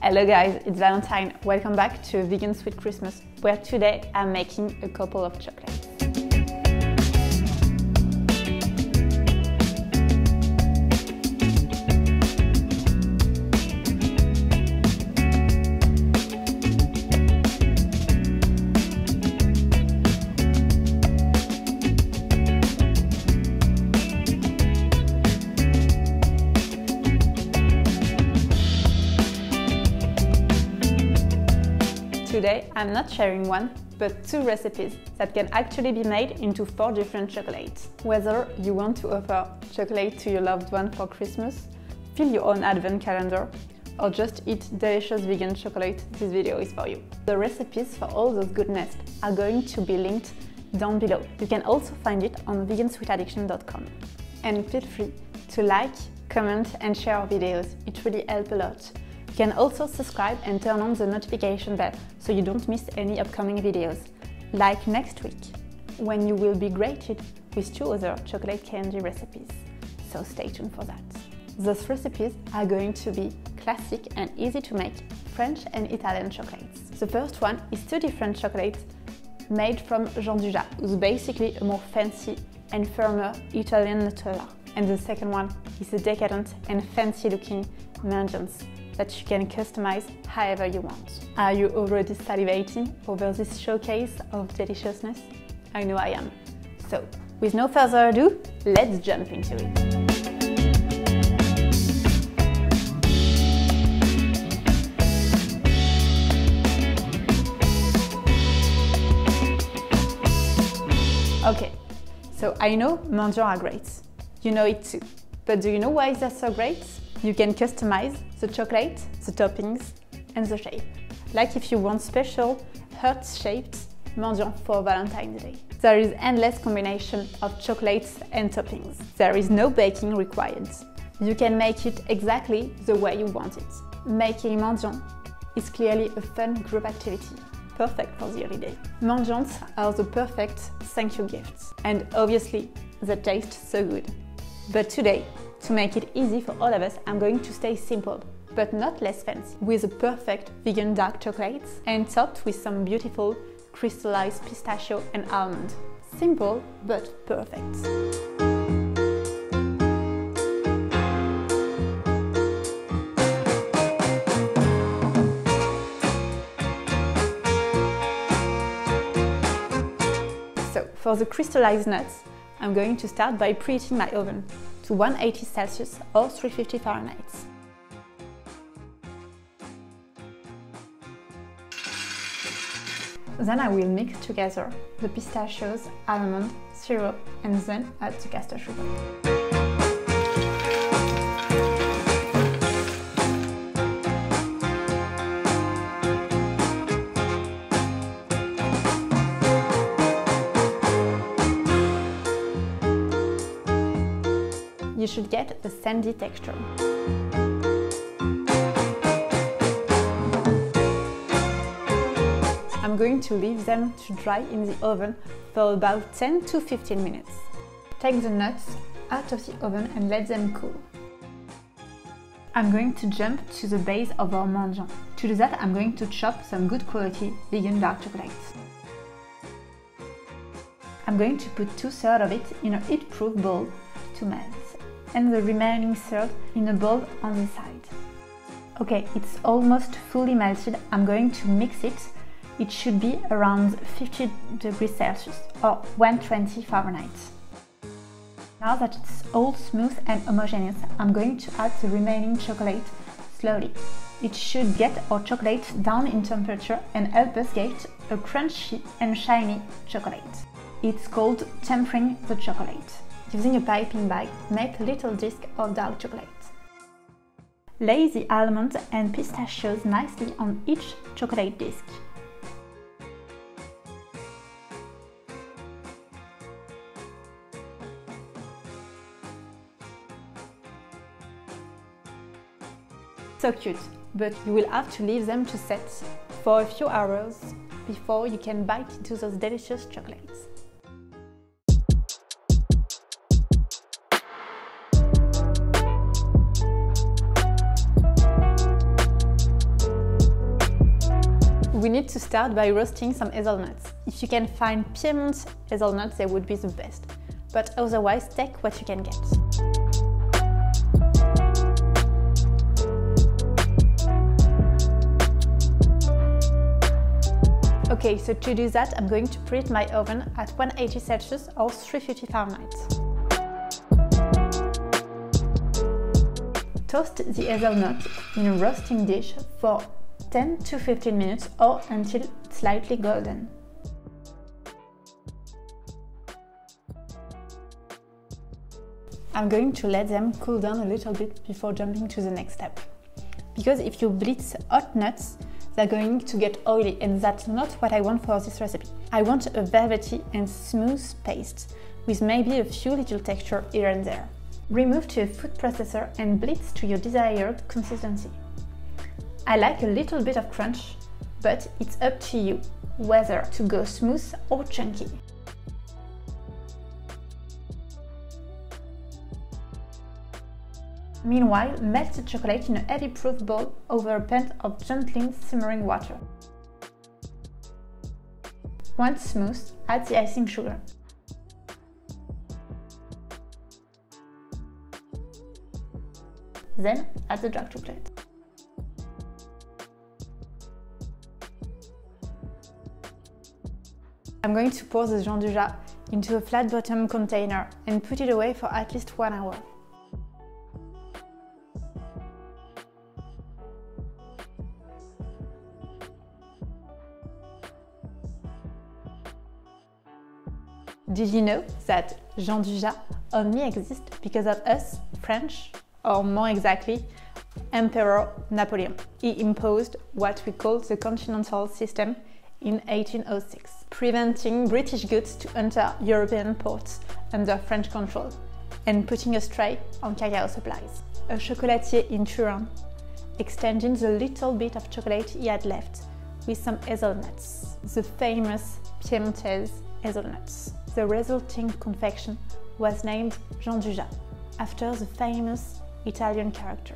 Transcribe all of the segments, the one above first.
Hello guys, it's Valentine. Welcome back to Vegan Sweet Christmas, where today I'm making a couple of chocolates. Today, I'm not sharing one, but two recipes that can actually be made into 4 different chocolates. Whether you want to offer chocolate to your loved one for Christmas, fill your own advent calendar, or just eat delicious vegan chocolate, this video is for you. The recipes for all those goodness are going to be linked down below. You can also find it on vegansweetaddiction.com. And feel free to like, comment and share our videos, it really helps a lot. You can also subscribe and turn on the notification bell so you don't miss any upcoming videos, like next week, when you will be greeted with 2 other chocolate candy recipes. So stay tuned for that. Those recipes are going to be classic and easy to make French and Italian chocolates. The first one is 2 different chocolates made from Jean Dujardin, who's basically a more fancy and firmer Italian Nutella. And the second one is a decadent and fancy looking Mendiants that you can customize however you want. Are you already salivating over this showcase of deliciousness? I know I am. So, with no further ado, let's jump into it. Okay, so I know Mendiants are great. You know it too. But do you know why they're so great? You can customize the chocolate, the toppings and the shape. Like if you want special heart-shaped Mendiant for Valentine's Day. There is endless combination of chocolates and toppings. There is no baking required. You can make it exactly the way you want it. Making Mendiant is clearly a fun group activity, perfect for the holiday. Mendiants are the perfect thank you gifts, and obviously they taste so good. But today, to make it easy for all of us, I'm going to stay simple, but not less fancy, with a perfect vegan dark chocolate and topped with some beautiful crystallized pistachio and almond. Simple, but perfect. So, for the crystallized nuts, I'm going to start by preheating my oven to 180 Celsius or 350 Fahrenheit. Then I will mix together the pistachios, almond, syrup and then add the caster sugar. You should get a sandy texture. I'm going to leave them to dry in the oven for about 10 to 15 minutes. Take the nuts out of the oven and let them cool. I'm going to jump to the base of our Mendiant. To do that, I'm going to chop some good quality vegan dark chocolate. I'm going to put 2/3 of it in a heat-proof bowl to melt, and the remaining third in a bowl on the side. Okay, it's almost fully melted. I'm going to mix it. It should be around 50 degrees Celsius or 120 Fahrenheit. Now that it's all smooth and homogeneous, I'm going to add the remaining chocolate slowly. It should get our chocolate down in temperature and help us get a crunchy and shiny chocolate. It's called tempering the chocolate. Using a piping bag, make a little disc of dark chocolate. Lay the almonds and pistachios nicely on each chocolate disc. So cute, but you will have to leave them to set for a few hours before you can bite into those delicious chocolates. We need to start by roasting some hazelnuts. If you can find Piedmont hazelnuts, they would be the best. But otherwise, take what you can get. Okay, so to do that, I'm going to preheat my oven at 180 Celsius or 350 Fahrenheit. Toast the hazelnut in a roasting dish for 10 to 15 minutes or until slightly golden. I'm going to let them cool down a little bit before jumping to the next step. Because if you blitz hot nuts, they're going to get oily, and that's not what I want for this recipe. I want a velvety and smooth paste with maybe a few little texture here and there. Remove to a food processor and blitz to your desired consistency. I like a little bit of crunch, but it's up to you whether to go smooth or chunky. Meanwhile, melt the chocolate in a heavy-proof bowl over a pan of gently simmering water. Once smooth, add the icing sugar. Then add the dark chocolate. I'm going to pour the Jean Dujat into a flat bottom container and put it away for at least 1 hour. Did you know that Jean Dujat only exists because of us, French, or more exactly, Emperor Napoleon? He imposed what we call the Continental System in 1806, preventing British goods to enter European ports under French control and putting a stray on cacao supplies. A chocolatier in Turin exchanging the little bit of chocolate he had left with some hazelnuts, the famous Piemontese hazelnuts. The resulting confection was named Jean Dujat, after the famous Italian character.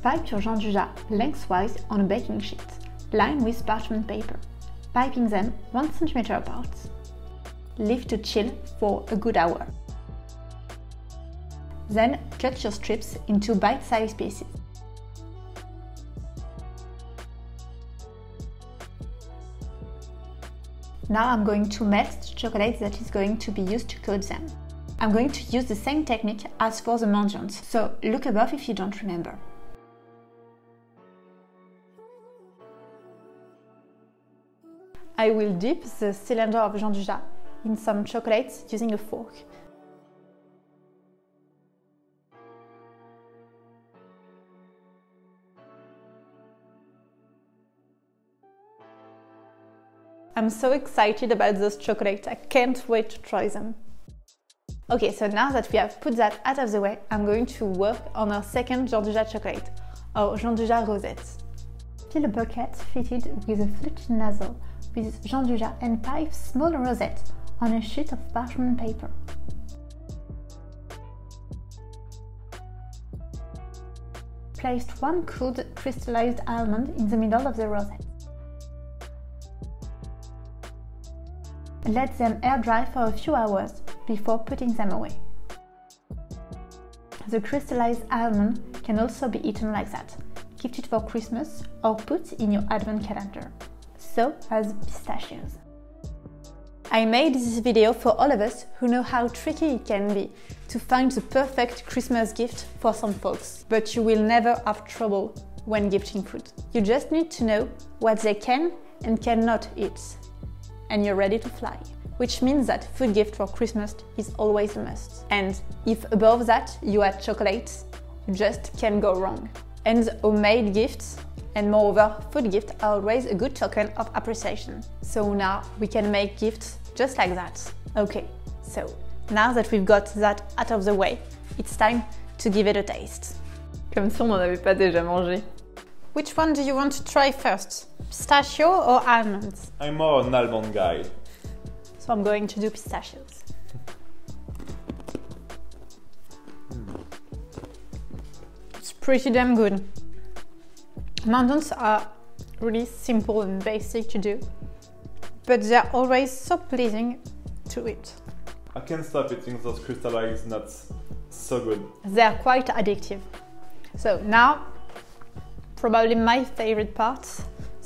Pipe your Jean Dujat lengthwise on a baking sheet, lined with parchment paper, piping them 1 cm apart. Leave to chill for a good hour. Then cut your strips into bite-sized pieces. Now I'm going to melt the chocolate that is going to be used to coat them. I'm going to use the same technique as for the mendiants, so look above if you don't remember. I will dip the cylinder of Jean Dujat in some chocolate using a fork. I'm so excited about those chocolates, I can't wait to try them. Okay, so now that we have put that out of the way, I'm going to work on our second Jean Dujat chocolate, our Jean Dujat rosette. Fill a bucket fitted with a flute nozzle with Jean Dujat and pipe small rosette on a sheet of parchment paper. Place 1 cooled crystallized almond in the middle of the rosette. Let them air dry for a few hours before putting them away. The crystallized almond can also be eaten like that. Keep it for Christmas or put in your advent calendar. So as pistachios. I made this video for all of us who know how tricky it can be to find the perfect Christmas gift for some folks, but you will never have trouble when gifting food. You just need to know what they can and cannot eat, and you're ready to fly. Which means that food gift for Christmas is always a must. And if above that you add chocolate, you just can't go wrong. And homemade gifts, and moreover, food gifts are always a good token of appreciation. So now we can make gifts just like that. Okay, so now that we've got that out of the way, it's time to give it a taste. Comme si on n'en avait pas déjà mangé. Which one do you want to try first? Pistachio or almonds? I'm more an almond guy. So I'm going to do pistachios. It's pretty damn good. Mountains are really simple and basic to do, but they're always so pleasing to eat. I can't stop eating those crystallized nuts. So good. They're quite addictive. So now, probably my favorite part,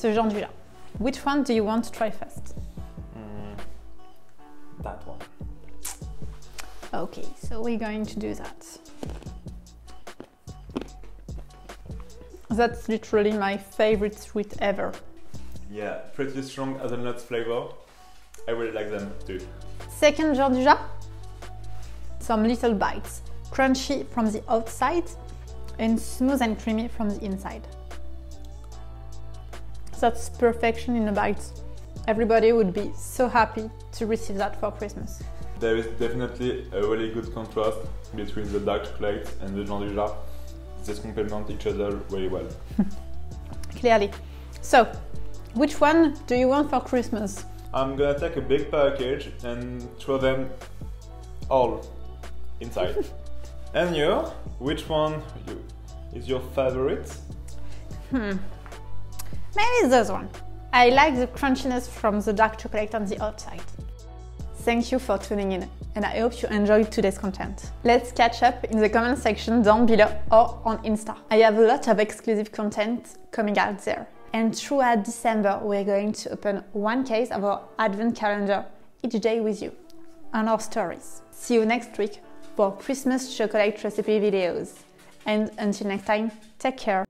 the Jean du Lat. Which one do you want to try first? That one. Okay, so we're going to do that. That's literally my favorite sweet ever. Yeah, pretty strong hazelnut flavor. I really like them too. Second Jean du Lat, some little bites, crunchy from the outside and smooth and creamy from the inside. That's perfection in a bite. Everybody would be so happy to receive that for Christmas. There is definitely a really good contrast between the dark chocolate and the Jean du Lat. They complement each other very well. Clearly. So, which one do you want for Christmas? I'm gonna take a big package and throw them all inside. And you? Which one is your favorite? Maybe this one. I like the crunchiness from the dark chocolate on the outside. Thank you for tuning in, and I hope you enjoyed today's content. Let's catch up in the comment section down below or on Insta. I have a lot of exclusive content coming out there. And throughout December, we're going to open one case of our advent calendar each day with you on our stories. See you next week for Christmas chocolate recipe videos. And until next time, take care.